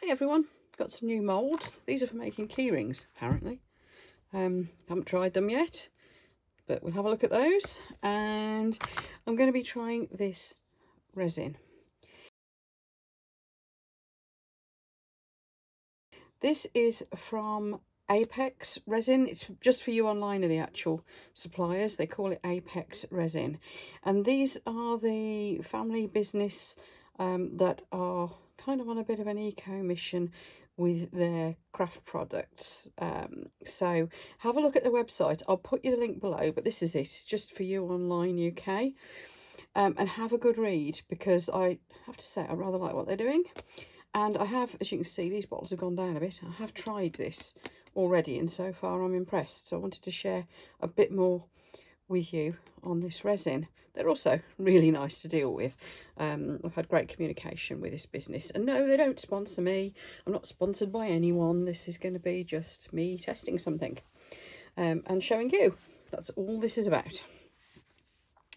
Hey everyone, got some new moulds. These are for making key rings, apparently. Haven't tried them yet, but we'll have a look at those. And I'm going to be trying this resin. This is from Apex Resin. It's just for you online are the actual suppliers. They call it Apex Resin. And these are the family business that are kind of on a bit of an eco mission with their craft products. So have a look at the website. I'll put you the link below, but this is it. It's just for you online UK. And have a good read, because I have to say I rather like what they're doing. And I have, as you can see, these bottles have gone down a bit. I have tried this already, and so far I'm impressed. So I wanted to share a bit more with you on this resin. They're also really nice to deal with. I've had great communication with this business. And no, they don't sponsor me. I'm not sponsored by anyone. This is going to be just me testing something and showing you. That's all this is about.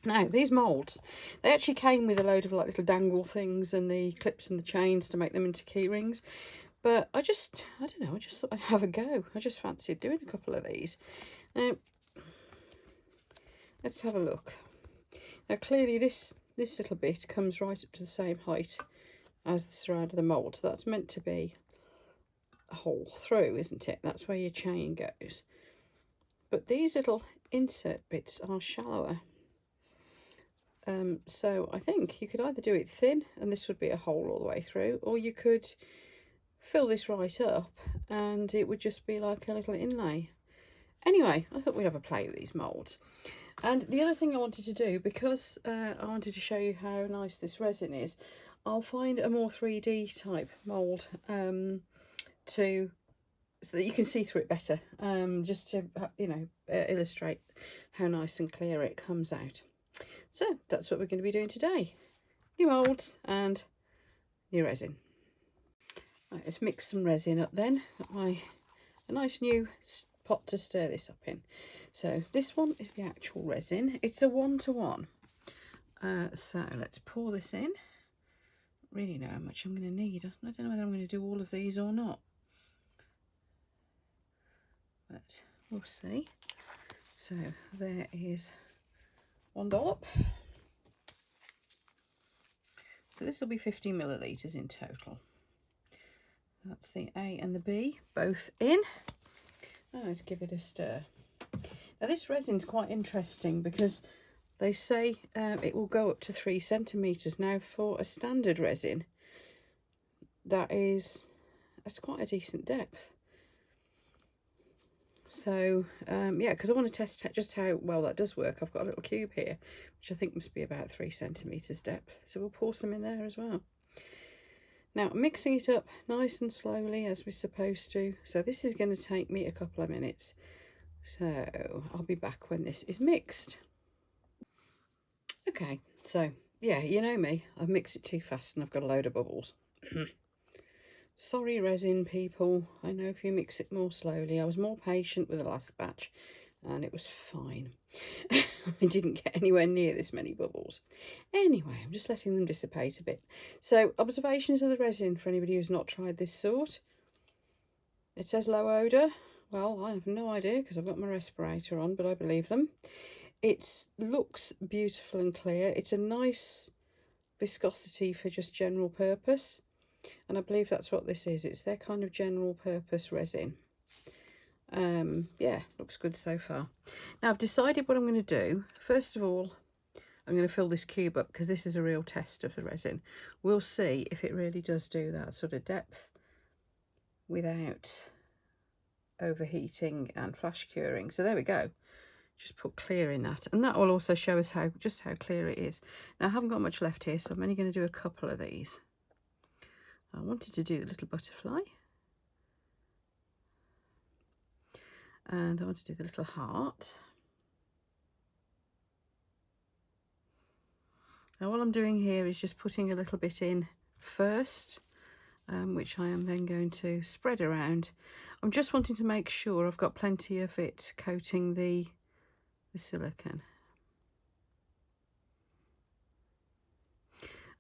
Now, these moulds, they actually came with a load of like little dangle things and the clips and the chains to make them into key rings. But I don't know, I just thought I'd have a go. I just fancied doing a couple of these. Now, let's have a look. Now, clearly this little bit comes right up to the same height as the surround of the mould. So that's meant to be a hole through, isn't it? That's where your chain goes. But these little insert bits are shallower. So I think you could either do it thin and this would be a hole all the way through, or you could fill this right up and it would just be like a little inlay. Anyway, I thought we'd have a play with these moulds. And the other thing I wanted to do, because I wanted to show you how nice this resin is, I'll find a more 3D type mould so that you can see through it better, just to, illustrate how nice and clear it comes out. So that's what we're going to be doing today. New moulds and new resin. Right, let's mix some resin up then. A nice new pot to stir this up in. So this one is the actual resin. It's a 1-to-1. So let's pour this in. Really know how much I'm going to need. I don't know whether I'm going to do all of these or not, but we'll see. So there is 1 dollop. So this will be 50 millilitres in total. That's the A and the B both in. Now let's give it a stir. Now this resin's quite interesting because they say it will go up to 3 centimetres. Now for a standard resin, that's quite a decent depth. So yeah, because I want to test just how well that does work. I've got a little cube here, which I think must be about 3 centimetres depth. So we'll pour some in there as well. Now, I'm mixing it up nice and slowly as we're supposed to. So this is going to take me a couple of minutes. So I'll be back when this is mixed. Okay, so yeah, you know me. I've mixed it too fast and I've got a load of bubbles. Sorry, resin people. I know if you mix it more slowly. I was more patient with the last batch and it was fine. I didn't get anywhere near this many bubbles. Anyway, I'm just letting them dissipate a bit. So, observations of the resin for anybody who's not tried this sort. It says low odour. Well, I have no idea because I've got my respirator on, but I believe them. It looks beautiful and clear. It's a nice viscosity for just general purpose. And I believe that's what this is. It's their kind of general purpose resin. Yeah, looks good so far. Now I've decided what I'm going to do. First of all, I'm going to fill this cube up because this is a real test of the resin. We'll see if it really does do that sort of depth without overheating and flash curing. So there we go. Just put clear in that, and that will also show us just how clear it is. Now I haven't got much left here, so I'm only going to do a couple of these. I wanted to do the little butterfly. And I want to do the little heart. Now what I'm doing here is just putting a little bit in first, which I am then going to spread around. I'm just wanting to make sure I've got plenty of it coating the silicone.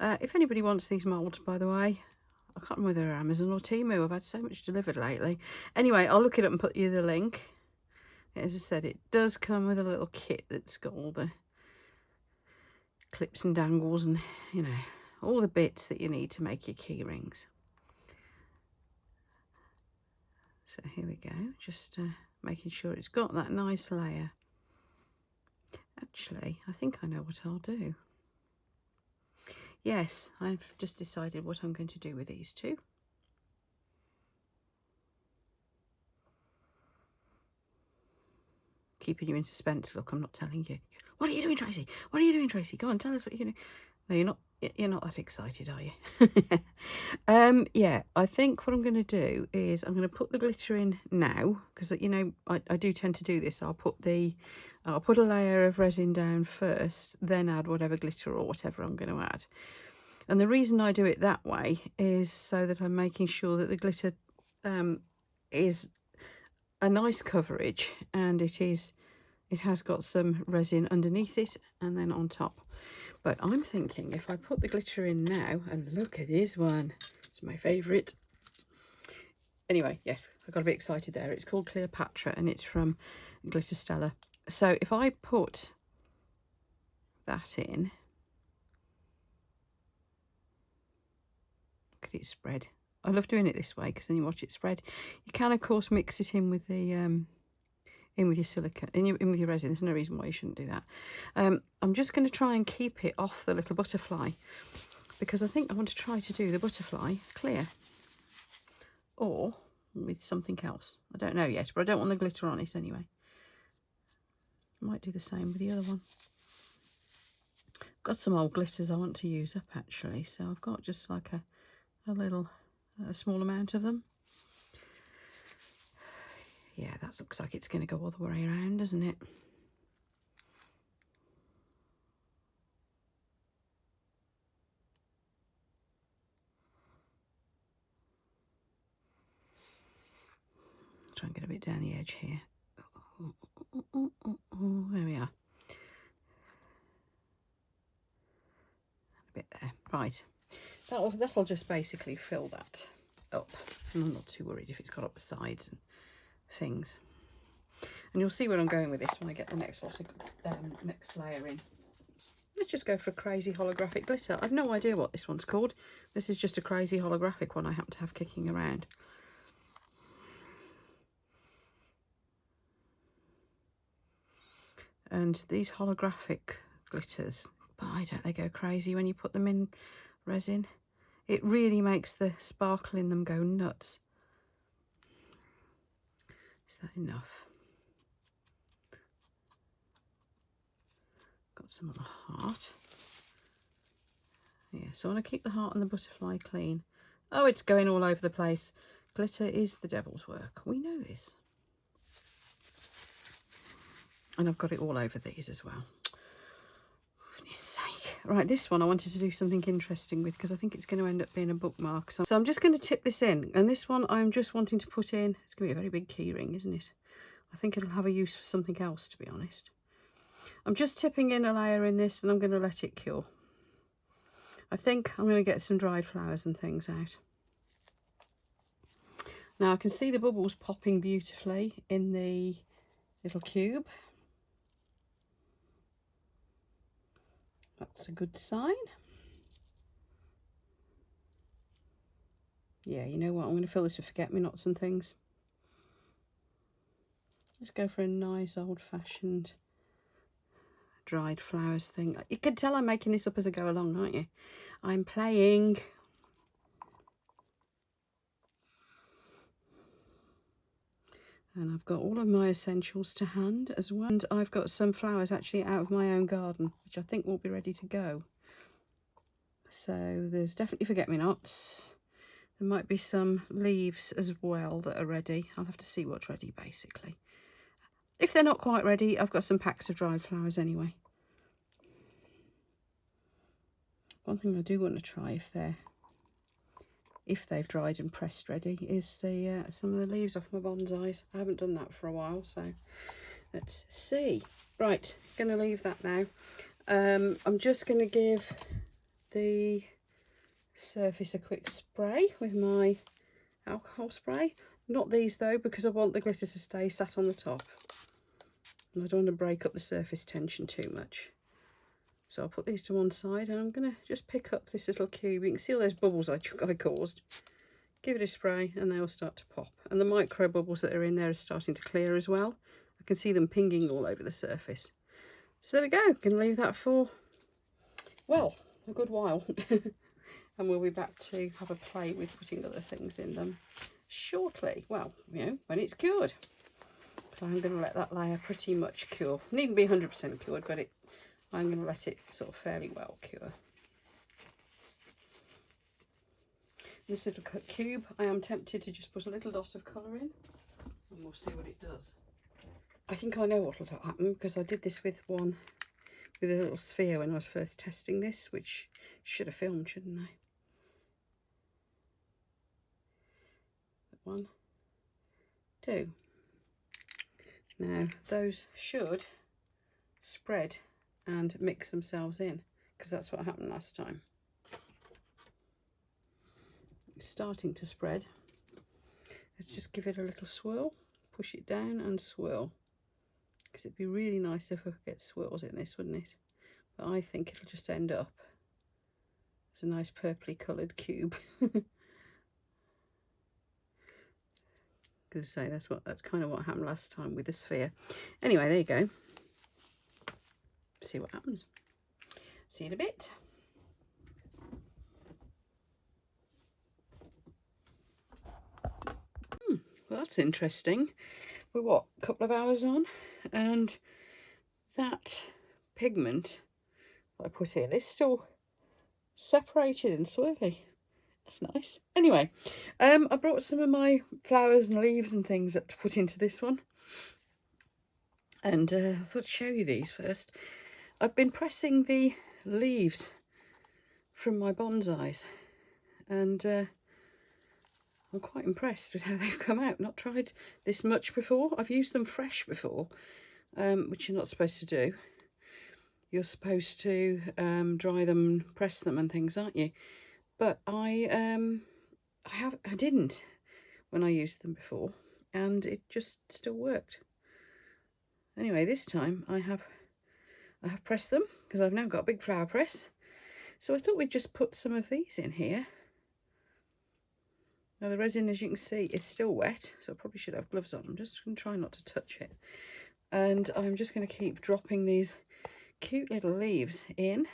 If anybody wants these moulds, by the way, I can't remember whether Amazon or Temu. I've had so much delivered lately. Anyway, I'll look it up and put you the link. As I said, it does come with a little kit that's got all the clips and dangles and, you know, all the bits that you need to make your key rings. So here we go, just making sure it's got that nice layer. Actually, I think I know what I'll do. Yes, I've just decided what I'm going to do with these two. Keeping you in suspense. Look, I'm not telling you. What are you doing, Tracy? What are you doing, Tracy? Go on, tell us what you're doing. No, you're not that excited, are you? Yeah, I think what I'm going to do is I'm going to put the glitter in now, because, you know, I do tend to do this. I'll put a layer of resin down first, then add whatever glitter or whatever I'm going to add. And the reason I do it that way is so that I'm making sure that the glitter is a nice coverage, and it has got some resin underneath it and then on top. But I'm thinking if I put the glitter in now, and look at this one, it's my favourite. Anyway, yes, I got a bit excited there. It's called Cleopatra and it's from Glitter Stella. So if I put that in, look at it spread. I love doing it this way because then you watch it spread. You can of course mix it in with the in with your silicone, in with your resin. There's no reason why you shouldn't do that. I'm just going to try and keep it off the little butterfly because I think I want to try to do the butterfly clear or with something else. I don't know yet, but I don't want the glitter on it anyway. I might do the same with the other one. Got some old glitters I want to use up actually, so I've got just like a small amount of them. Yeah, that looks like it's going to go all the way around, doesn't it? Try and get a bit down the edge here. There we are. A bit there. Right. That'll just basically fill that up. And I'm not too worried if it's got up the sides and things. And you'll see where I'm going with this when I get the next lot of next layer in. Let's just go for a crazy holographic glitter. I've no idea what this one's called. This is just a crazy holographic one I happen to have kicking around. And these holographic glitters, boy, don't they go crazy when you put them in resin. It really makes the sparkle in them go nuts. Is that enough? Got some on the heart. Yeah, so I want to keep the heart and the butterfly clean. Oh, it's going all over the place. Glitter is the devil's work. We know this. And I've got it all over these as well. For goodness sake. Right, this one I wanted to do something interesting with because I think it's going to end up being a bookmark. So I'm just going to tip this in. And this one I'm just wanting to put in. It's going to be a very big key ring, isn't it? I think it'll have a use for something else, to be honest. I'm just tipping in a layer in this and I'm going to let it cure. I think I'm going to get some dried flowers and things out. Now I can see the bubbles popping beautifully in the little cube. That's a good sign. Yeah, you know what? I'm going to fill this with forget-me-nots and things. Let's go for a nice old-fashioned dried flowers thing. You can tell I'm making this up as I go along, aren't you? I'm playing. And I've got all of my essentials to hand as well. And I've got some flowers actually out of my own garden, which I think will be ready to go. So there's definitely forget-me-nots. There might be some leaves as well that are ready. I'll have to see what's ready, basically. If they're not quite ready, I've got some packs of dried flowers anyway. One thing I do want to try if they've dried and pressed ready is the some of the leaves off my bonsais. I haven't done that for a while, so let's see. Right, going to leave that now. I'm just going to give the surface a quick spray with my alcohol spray. Not these though, because I want the glitter to stay sat on the top. And I don't want to break up the surface tension too much. So I'll put these to one side and I'm going to just pick up this little cube. You can see all those bubbles I caused. Give it a spray and they will start to pop. And the micro bubbles that are in there are starting to clear as well. I can see them pinging all over the surface. So there we go. Can leave that for, well, a good while. And we'll be back to have a play with putting other things in them shortly. Well, you know, when it's cured. So I'm going to let that layer pretty much cure. Needn't be 100% cured, but I'm going to let it sort of fairly well cure. This little cube, I am tempted to just put a little dot of colour in and we'll see what it does. I think I know what will happen because I did this with one, with a little sphere when I was first testing this, which should have filmed, shouldn't I? 1, 2. Now those should spread and mix themselves in because that's what happened last time. It's starting to spread. Let's just give it a little swirl, push it down and swirl, because it'd be really nice if I could get swirls in this, wouldn't it? But I think it'll just end up as a nice purpley coloured cube. Gonna say that's kind of what happened last time with the sphere. Anyway, there you go. See what happens. See you in a bit. Well, that's interesting. We're what, a couple of hours on, and that pigment that I put in is still separated and swirly. That's nice. Anyway, I brought some of my flowers and leaves and things up to put into this one, and I thought I'd show you these first. I've been pressing the leaves from my bonsais, and I'm quite impressed with how they've come out. Not tried this much before. I've used them fresh before, which you're not supposed to do. You're supposed to dry them, press them and things, aren't you? But I didn't when I used them before, and it just still worked. Anyway, this time I have pressed them because I've now got a big flower press. So I thought we'd just put some of these in here. Now the resin, as you can see, is still wet, so I probably should have gloves on. I'm just going to try not to touch it. And I'm just going to keep dropping these cute little leaves in.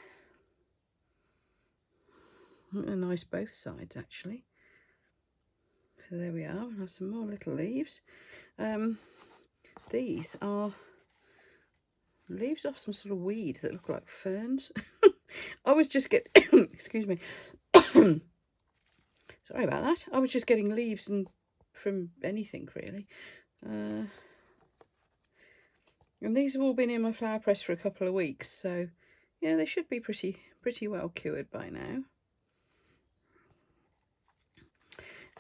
They're nice both sides, actually. So there we are. We'll have some more little leaves. These are leaves off some sort of weed that look like ferns. I was just excuse me. Sorry about that. I was just getting leaves and from anything really. And these have all been in my flower press for a couple of weeks, so yeah, they should be pretty well cured by now.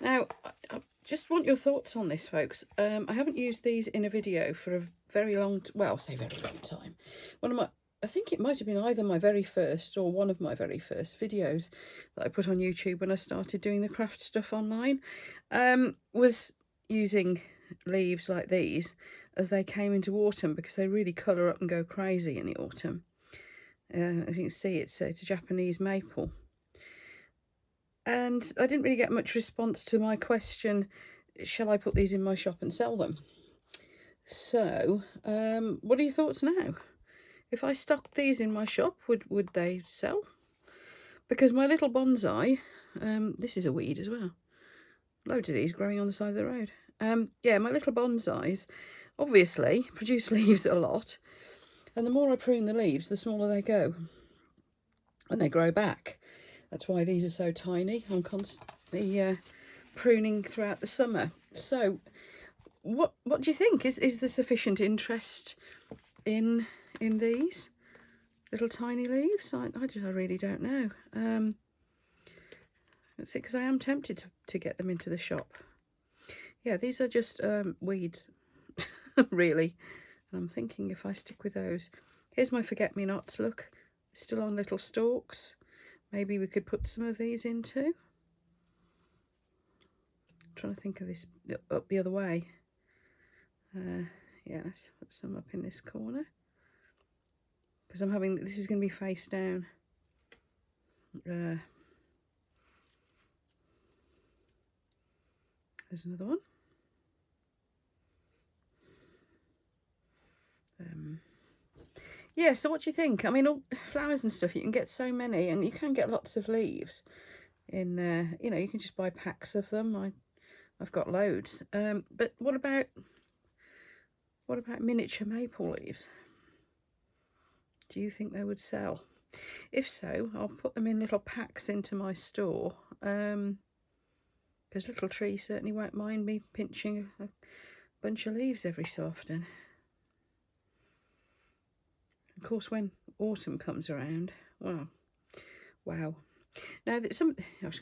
Now, I just want your thoughts on this, folks. I haven't used these in a video for a very long, well, I say very long time. I think it might have been either my very first or one of my very first videos that I put on YouTube when I started doing the craft stuff online, was using leaves like these as they came into autumn, because they really colour up and go crazy in the autumn. As you can see, it's a Japanese maple. And I didn't really get much response to my question, shall I put these in my shop and sell them? So, what are your thoughts now? If I stuck these in my shop, would they sell? Because my little bonsai, this is a weed as well. Loads of these growing on the side of the road. Yeah, my little bonsais obviously produce leaves a lot. And the more I prune the leaves, the smaller they go. And they grow back. That's why these are so tiny. I'm constantly pruning throughout the summer. So, what do you think? Is there sufficient interest in these little tiny leaves? I really don't know. Let's see, because I am tempted to get them into the shop. Yeah, these are just weeds, really. And I'm thinking if I stick with those. Here's my forget-me-nots, look. Still on little stalks. maybe we could put some of these into. I'm trying to think of this up the other way. Yeah, let's put some up in this corner, because I'm having, this is going to be face down. There's another one. Yeah, so what do you think? I mean, all flowers and stuff, you can get so many, and you can get lots of leaves in you know, you can just buy packs of them. I've got loads. But what about miniature maple leaves? Do you think they would sell? If so, I'll put them in little packs into my store, because Little Tree certainly won't mind me pinching a bunch of leaves every so often. Of course, when autumn comes around, well, wow. Now, I was going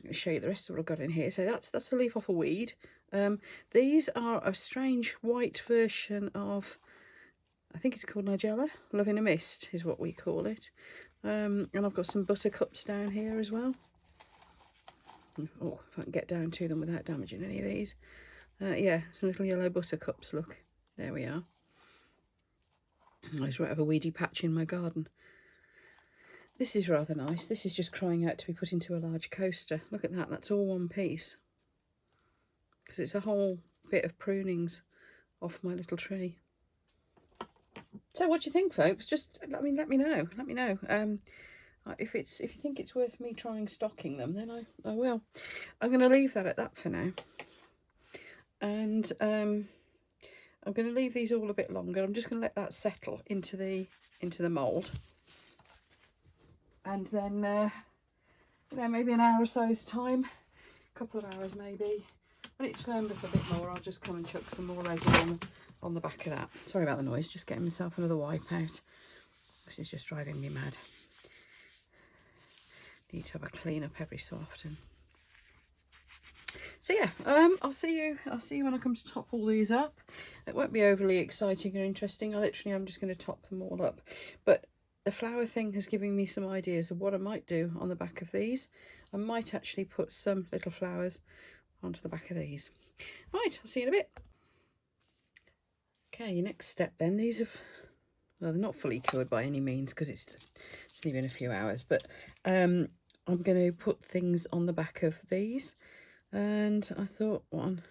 to show you the rest of what I've got in here. So that's a leaf off a weed. These are a strange white version of, I think it's called Nigella. Love in a Mist is what we call it. And I've got some buttercups down here as well. Oh, if I can get down to them without damaging any of these. Yeah, some little yellow buttercups, look. There we are. I just have a weedy patch in my garden. This is rather nice. This is just crying out to be put into a large coaster. Look at that, that's all one piece. Because it's a whole bit of prunings off my little tree. So what do you think, folks? Just let me know. Let me know. If you think it's worth me trying stocking them, then I will. I'm going to leave that at that for now. And I'm going to leave these all a bit longer. I'm just going to let that settle into the mould. And then, you know, maybe an hour or so's time, a couple of hours maybe. When it's firmed up a bit more, I'll just come and chuck some more resin on the back of that. Sorry about the noise, just getting myself another wipe out. This is just driving me mad. Need to have a clean up every so often. So yeah, I'll see you when I come to top all these up. It won't be overly exciting or interesting. I'm just going to top them all up. But the flower thing has given me some ideas of what I might do on the back of these. I might actually put some little flowers onto the back of these. Right, I'll see you in a bit. Okay, your next step then. These have, well, they're not fully cured by any means because it's only been a few hours, but I'm going to put things on the back of these. And I thought on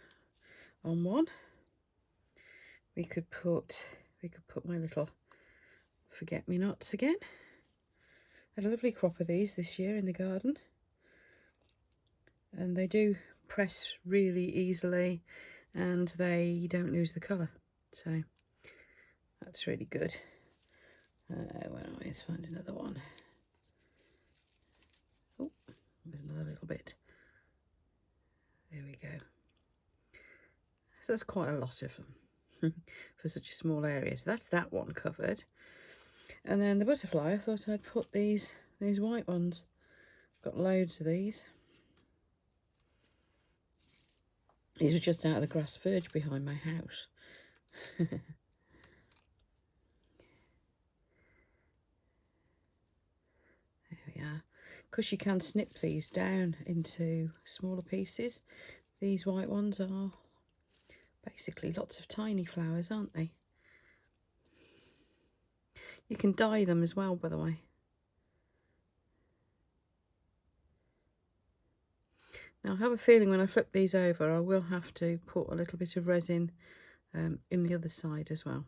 one we could put my little forget-me-nots again. Had a lovely crop of these this year in the garden, and they do press really easily and they don't lose the colour, so that's really good. Where are we? Let's find another one. Oh, there's another little bit. There we go. So that's quite a lot of them for such a small area. So that's that one covered. And then the butterfly, I thought I'd put these white ones. Got loads of these. These were just out of the grass verge behind my house. There we are. Because you can snip these down into smaller pieces. These white ones are basically lots of tiny flowers, aren't they? You can dye them as well, by the way. Now I have a feeling when I flip these over I will have to put a little bit of resin in the other side as well,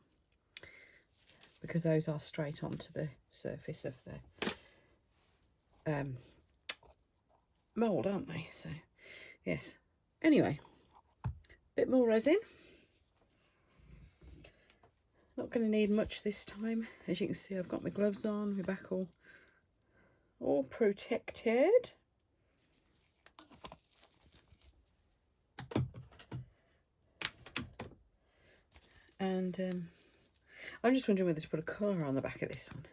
because those are straight onto the surface of the mould, aren't they? So yes, anyway, a bit more resin. Not going to need much this time. As you can see, I've got my gloves on, my back all protected. And I'm just wondering whether to put a colour on the back of this one.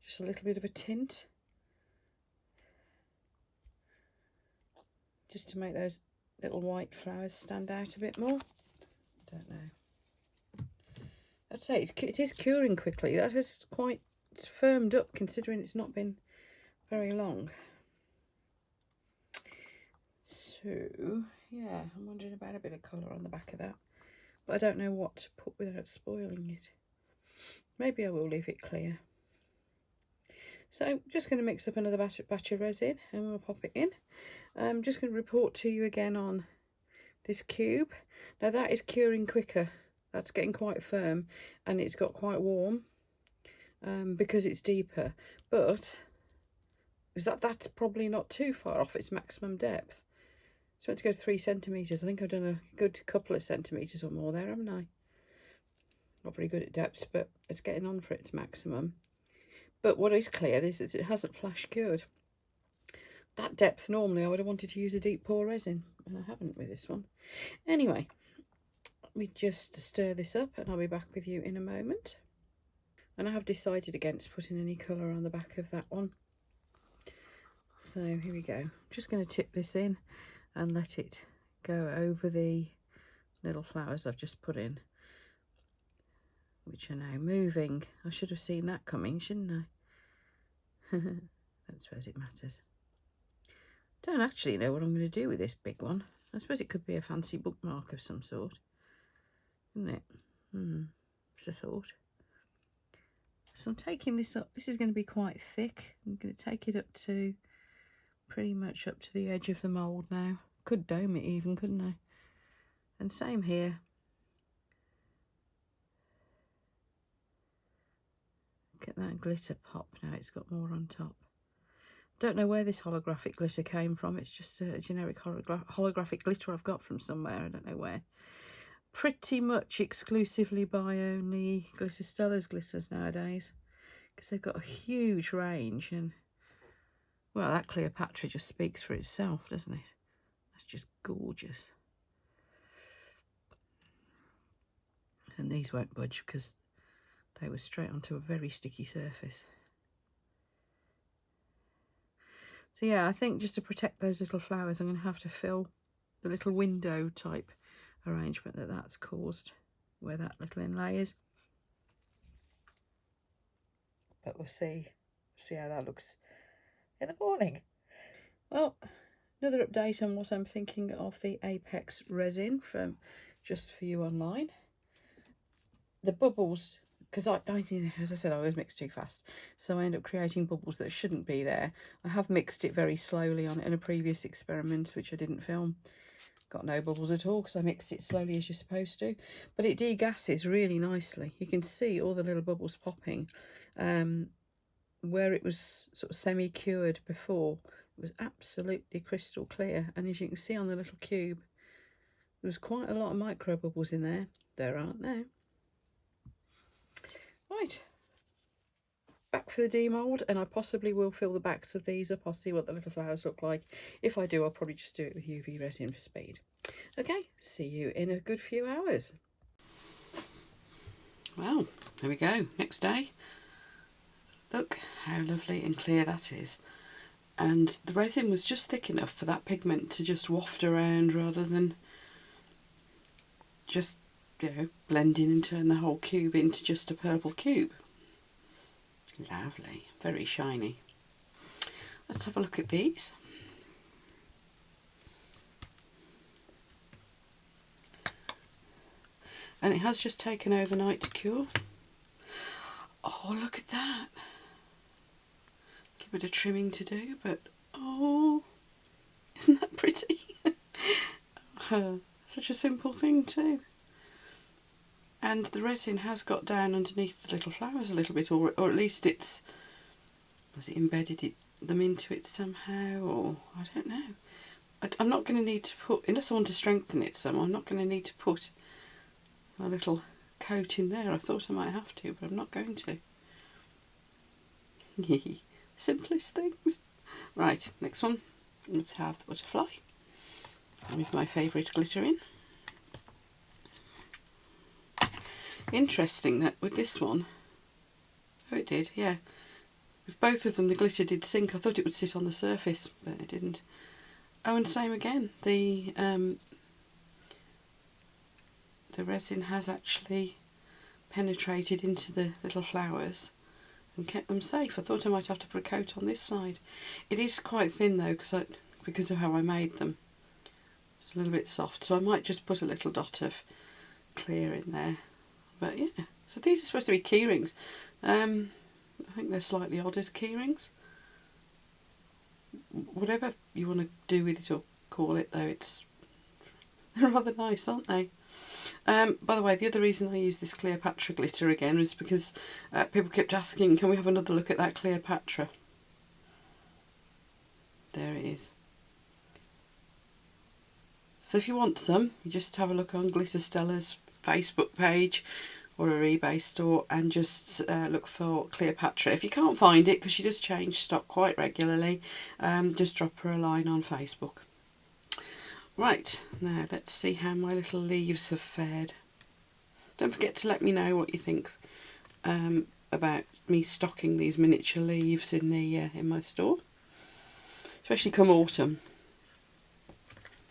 Just a little bit of a tint. Just to make those little white flowers stand out a bit more. I don't know. I'd say it is curing quickly. That has quite firmed up considering it's not been very long. So, yeah, I'm wondering about a bit of colour on the back of that. But I don't know what to put without spoiling it. Maybe I will leave it clear. So I'm just going to mix up another batch of resin and we'll pop it in. I'm just going to report to you again on this cube. Now that is curing quicker. That's getting quite firm and it's got quite warm because it's deeper. But that's probably not too far off its maximum depth. It's meant to go 3 centimetres. I think I've done a good couple of centimetres or more there, haven't I? Not very good at depths, but it's getting on for its maximum. But what is clear is that it hasn't flash cured. That depth, normally I would have wanted to use a deep pour resin, and I haven't with this one. Anyway, let me just stir this up and I'll be back with you in a moment. And I have decided against putting any colour on the back of that one. So here we go. I'm just going to tip this in and let it go over the little flowers I've just put in, which are now moving. I should have seen that coming, shouldn't I? Don't suppose it matters. Don't actually know what I'm going to do with this big one. I suppose it could be a fancy bookmark of some sort, isn't it? Just a thought. So I'm taking this up. This is going to be quite thick. I'm going to take it up to pretty much up to the edge of the mould now. Could dome it even, couldn't I? And same here. Look at that glitter pop now. It's got more on top. Don't know where this holographic glitter came from. It's just a generic holographic glitter I've got from somewhere. I don't know where. Pretty much exclusively buy only Glitter Stella's glitters nowadays, because they've got a huge range. And well, that Cleopatra just speaks for itself, doesn't it? That's just gorgeous. And these won't budge because they were straight onto a very sticky surface. So yeah, I think just to protect those little flowers, I'm going to have to fill the little window type arrangement that's caused where that little inlay is. But we'll see how that looks in the morning. Well, another update on what I'm thinking of the Apex resin from Just For You Online. The bubbles, because as I said, I always mix too fast, so I end up creating bubbles that shouldn't be there. I have mixed it very slowly on it in a previous experiment, which I didn't film. Got no bubbles at all because I mixed it slowly as you're supposed to, but it degasses really nicely. You can see all the little bubbles popping. Where it was sort of semi-cured before, it was absolutely crystal clear, and as you can see on the little cube, there was quite a lot of micro bubbles in there. There aren't now. Right, back for the demold, and I possibly will fill the backs of these up. I'll see what the little flowers look like. If I do, I'll probably just do it with UV resin for speed. Okay, see you in a good few hours. Well, there we go, next day. Look how lovely and clear that is. And the resin was just thick enough for that pigment to just waft around rather than just, blend in and turn the whole cube into just a purple cube. Lovely, very shiny. Let's have a look at these. And it has just taken overnight to cure. Oh, look at that. A bit of trimming to do, but oh, isn't that pretty? Such a simple thing too. And the resin has got down underneath the little flowers a little bit, or at least has it embedded them into it somehow, or I don't know. I'm not going to need to put, unless I want to strengthen it some, I'm not going to need to put a little coat in there. I thought I might have to, but I'm not going to. Simplest things. Right, next one. Let's have the butterfly with my favourite glitter in. Interesting that with this one, oh it did, yeah. With both of them the glitter did sink. I thought it would sit on the surface, but it didn't. Oh, and same again. The resin has actually penetrated into the little flowers and kept them safe. I thought I might have to put a coat on this side. It is quite thin though, because of how I made them. It's a little bit soft, so I might just put a little dot of clear in there. But yeah, so these are supposed to be keyrings. I think they're slightly odd as keyrings. Whatever you want to do with it or call it, though, they're rather nice, aren't they? By the way, the other reason I use this Cleopatra glitter again was because people kept asking, can we have another look at that Cleopatra? There it is. So if you want some, you just have a look on Glitter Stella's Facebook page or her eBay store and just look for Cleopatra. If you can't find it, because she does change stock quite regularly, just drop her a line on Facebook. Right, now let's see how my little leaves have fared. Don't forget to let me know what you think about me stocking these miniature leaves in my store, especially come autumn.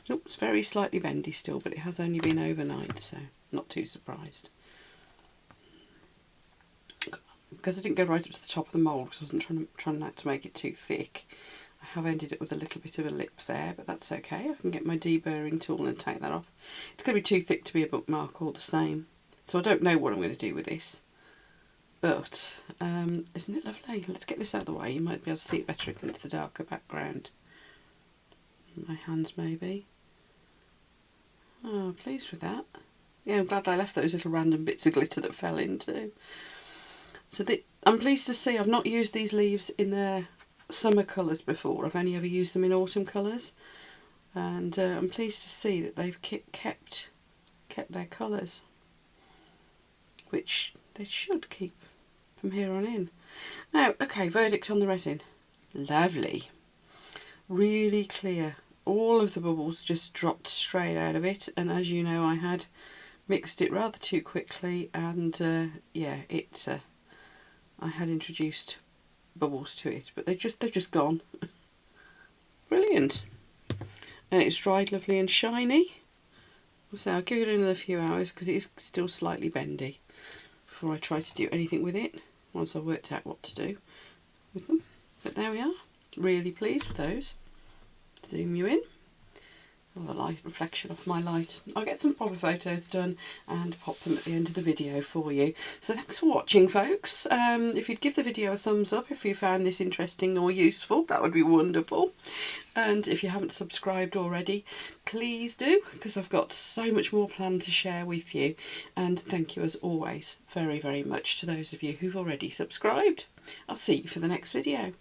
Oh, it's very slightly bendy still, but it has only been overnight, so not too surprised. Because I didn't go right up to the top of the mould because I wasn't trying not to make it too thick, I have ended up with a little bit of a lip there, but that's okay. I can get my deburring tool and take that off. It's going to be too thick to be a bookmark all the same, so I don't know what I'm going to do with this. But isn't it lovely? Let's get this out of the way. You might be able to see it better against the darker background. My hands maybe. Oh, pleased with that. Yeah, I'm glad I left those little random bits of glitter that fell in too. So I'm pleased to see I've not used these leaves in their summer colours before. I've only ever used them in autumn colours. And I'm pleased to see that they've kept their colours, which they should keep from here on in. Now, okay, verdict on the resin. Lovely. Really clear. All of the bubbles just dropped straight out of it, and as you know, I had mixed it rather too quickly, and yeah, I had introduced bubbles to it, but they've just gone. Brilliant. And it's dried lovely and shiny. So I'll give it another few hours because it is still slightly bendy before I try to do anything with it, once I've worked out what to do with them. But there we are. Really pleased with those. Zoom you in. Oh, the light reflection of my light. I'll get some proper photos done and pop them at the end of the video for you. So thanks for watching, folks. If you'd give the video a thumbs up if you found this interesting or useful, that would be wonderful. And if you haven't subscribed already, please do, because I've got so much more planned to share with you. And thank you as always very, very much to those of you who've already subscribed. I'll see you for the next video.